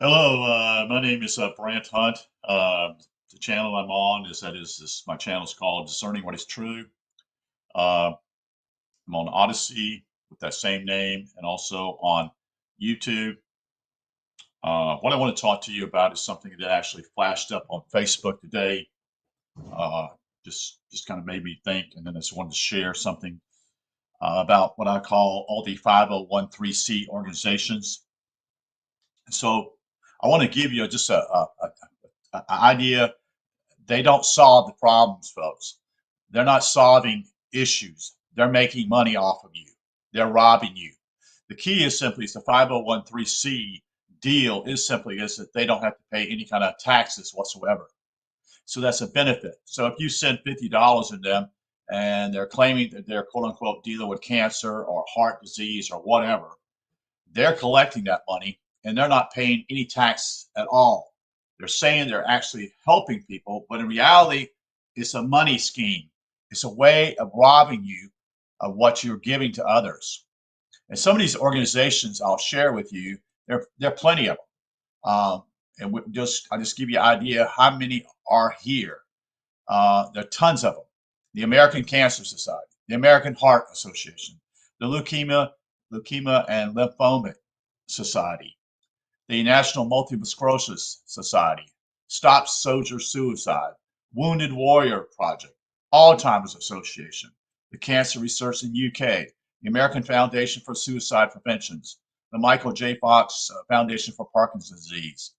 Hello, my name is Brant Hunt. The channel I'm on is my channel is called Discerning What Is True. Uh, I'm on Odyssey with that same name, and also on YouTube. What I want to talk to you about is something that actually flashed up on Facebook today. Uh, just kind of made me think, and then I just wanted to share something about what I call all the 5013C organizations. So I want to give you just a idea. They don't solve the problems, folks. They're not solving issues. They're making money off of you. They're robbing you. The key is simply the 5013C deal is that they don't have to pay any kind of taxes whatsoever. So that's a benefit. So if you send $50 in them and they're claiming that they're quote unquote dealing with cancer or heart disease or whatever, they're collecting that money and they're not paying any tax at all. They're saying they're actually helping people, but in reality, it's a money scheme. It's a way of robbing you of what you're giving to others. And some of these organizations I'll share with you, there are plenty of them. And I'll just give you an idea how many are here. There are tons of them. The American Cancer Society, the American Heart Association, the Leukemia and Lymphoma Society, the National Multiple Sclerosis Society, Stop Soldier Suicide, Wounded Warrior Project, Alzheimer's Association, the Cancer Research in UK, the American Foundation for Suicide Preventions, the Michael J. Fox Foundation for Parkinson's Disease.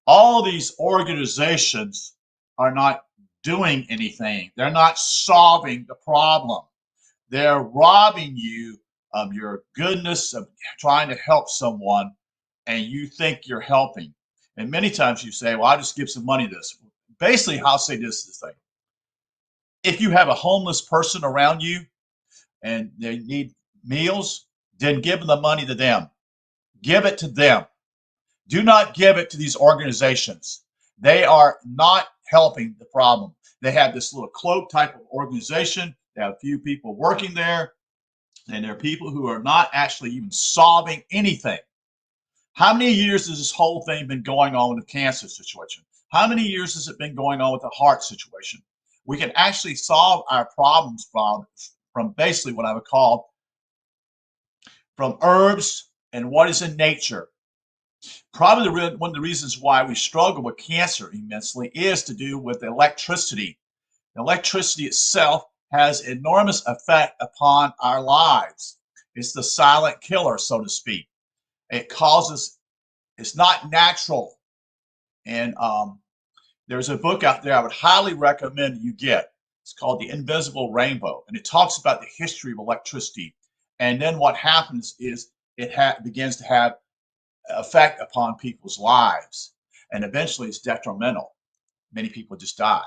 All these organizations are not doing anything. They're not solving the problem. They're robbing you of your goodness of trying to help someone, and you think you're helping. And many times you say, well, I'll just give some money to this. Basically, I'll say this thing. If you have a homeless person around you and they need meals, then give the money to them. Give it to them. Do not give it to these organizations. They are not helping the problem. They have this little cloak type of organization. They have a few people working there, and there are people who are not actually even solving anything. How many years has this whole thing been going on with the cancer situation? How many years has it been going on with the heart situation? We can actually solve our problems from basically what I would call from herbs and what is in nature. Probably one of the reasons why we struggle with cancer immensely is to do with electricity. Electricity itself has enormous effect upon our lives. It's the silent killer, so to speak. It's not natural. And there's a book out there I would highly recommend you get. It's called The Invisible Rainbow, and it talks about the history of electricity. And then what happens is it begins to have effect upon people's lives, and eventually it's detrimental. Many people just die.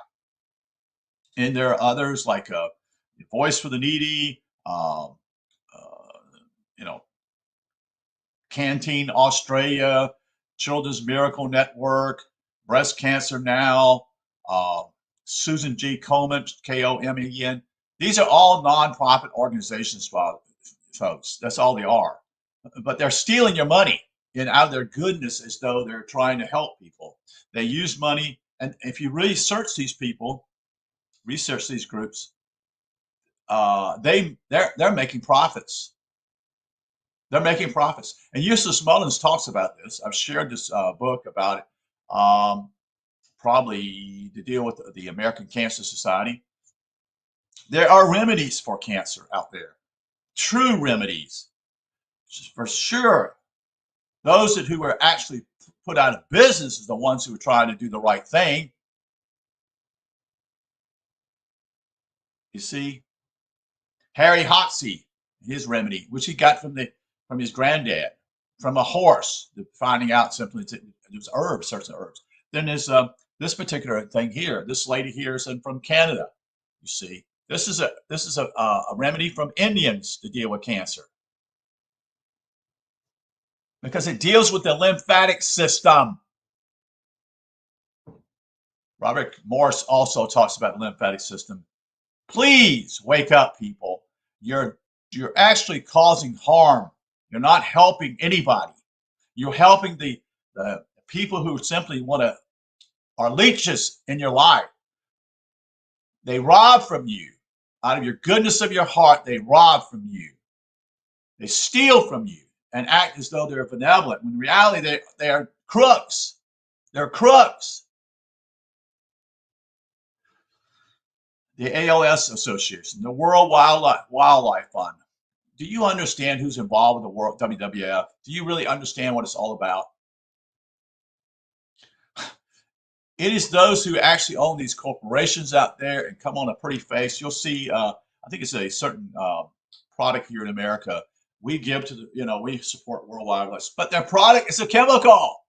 And there are others like Voice for the Needy, you know, Canteen Australia, Children's Miracle Network, Breast Cancer Now, Susan G. Komen, Komen. These are all nonprofit organizations, folks. That's all they are. But they're stealing your money and out of their goodness as though they're trying to help people. They use money, and if you research these people, research these groups, they're making profits. They're making profits. And Eustace Mullins talks about this. I've shared this book about it, probably to deal with the American Cancer Society. There are remedies for cancer out there, true remedies, for sure. Those who are actually put out of business is the ones who are trying to do the right thing. You see, Harry Hoxsey, his remedy, which he got from his granddad, from a horse, finding out simply it was herbs, certain herbs. Then there's this particular thing here. This lady here is from Canada. You see, this is a remedy from Indians to deal with cancer, because it deals with the lymphatic system. Robert Morris also talks about the lymphatic system. Please wake up, people. You're actually causing harm. You're not helping anybody. You're helping the people who simply are leeches in your life. They rob from you. Out of your goodness of your heart, they rob from you. They steal from you and act as though they're benevolent, when in reality they are crooks. They're crooks. The ALS Association, the World Wildlife Fund. Do you understand who's involved with the World WWF? Do you really understand what it's all about? It is those who actually own these corporations out there and come on a pretty face. You'll see, I think it's a certain product here in America. We give to we support World Wildlife, but their product is a chemical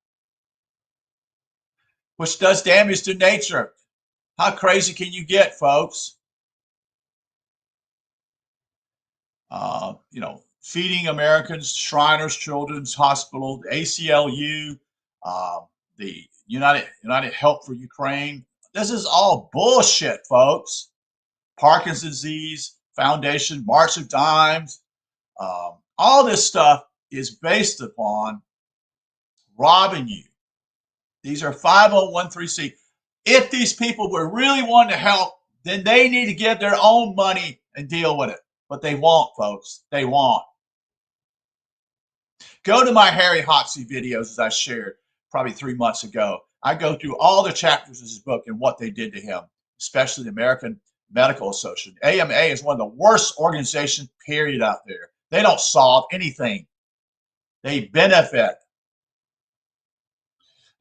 which does damage to nature. How crazy can you get, folks? Feeding Americans, Shriners Children's Hospital, the ACLU, the United Help for Ukraine. This is all bullshit, folks. Parkinson's Disease Foundation, March of Dimes, all this stuff is based upon robbing you. These are 501(c)(3). If these people were really wanting to help, then they need to give their own money and deal with it. But they won't, folks. They won't. Go to my Harry Hoxsey videos, as I shared probably 3 months ago. I go through all the chapters of his book and what they did to him, especially the American Medical Association. AMA is one of the worst organizations, period, out there. They don't solve anything. They benefit.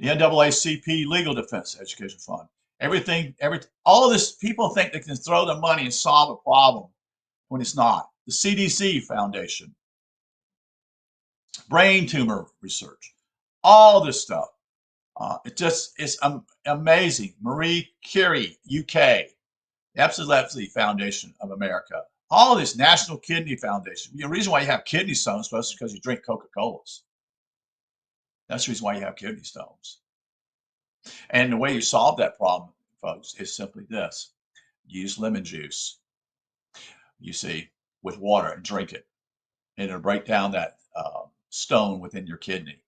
The NAACP Legal Defense Education Fund. All of this, people think they can throw the money and solve a problem when it's not. The CDC Foundation, brain tumor research, all this stuff. It's amazing. Marie Curie, UK, the Epilepsy Foundation of America, all of this, National Kidney Foundation. The reason why you have kidney stones is because you drink Coca-Colas. That's the reason why you have kidney stones. And the way you solve that problem, folks, is simply this. Use lemon juice, you see, with water and drink it. And it'll break down that stone within your kidney.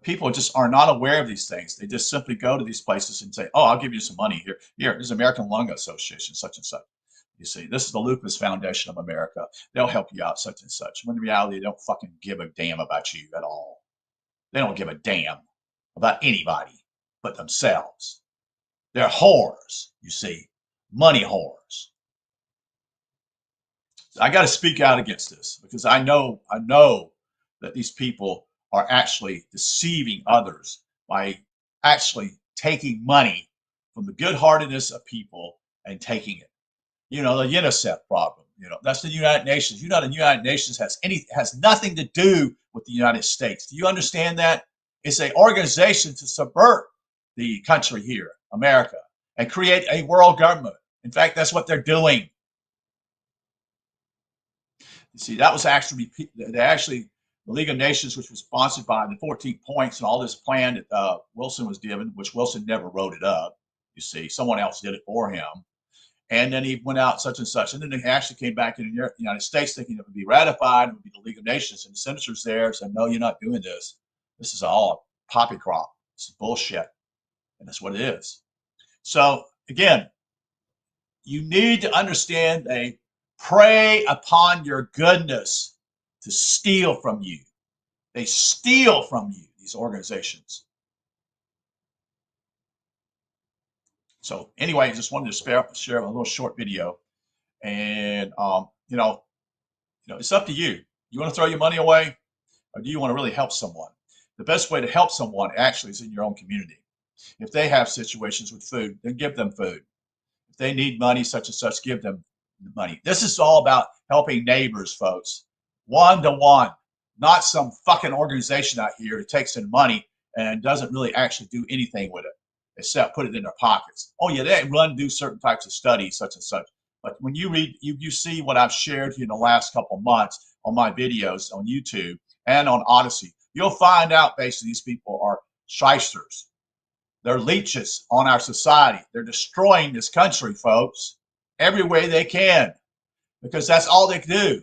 People just are not aware of these things. They just simply go to these places and say, oh, I'll give you some money here. Here, there's American Lung Association, such and such. You see, this is the Lupus Foundation of America. They'll help you out, such and such. When in reality, they don't fucking give a damn about you at all. They don't give a damn about anybody but themselves. They're whores, you see, money whores. I got to speak out against this because I know that these people are actually deceiving others by actually taking money from the good-heartedness of people and taking it. The UNICEF problem. That's the United Nations. The United Nations has nothing to do with the United States. Do you understand that? It's an organization to subvert the country here, America, and create a world government. In fact, that's what they're doing. You see, that was actually the League of Nations, which was sponsored by the 14 points and all this plan that Wilson was given, which Wilson never wrote it up. You see, someone else did it for him. And then he went out such and such. And then they actually came back in the United States thinking it would be ratified. It would be the League of Nations. And the senators there said, no, you're not doing this. This is all a poppycrop. This is bullshit. And that's what it is. So, again, you need to understand they prey upon your goodness to steal from you. They steal from you, these organizations. So anyway, I just wanted to share a little short video. And, it's up to you. You want to throw your money away, or do you want to really help someone? The best way to help someone actually is in your own community. If they have situations with food, then give them food. If they need money, such and such, give them the money. This is all about helping neighbors, folks. One to one, not some fucking organization out here that takes in money and doesn't really actually do anything with it, except put it in their pockets. Oh yeah, they do certain types of studies, such and such. But when you read, you see what I've shared in the last couple of months on my videos on YouTube and on Odyssey, you'll find out basically these people are shysters. They're leeches on our society. They're destroying this country, folks, every way they can, because that's all they do.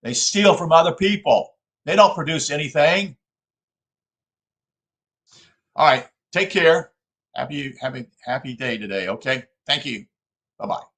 They steal from other people. They don't produce anything. All right. Take care. Happy day today. Okay. Thank you. Bye bye.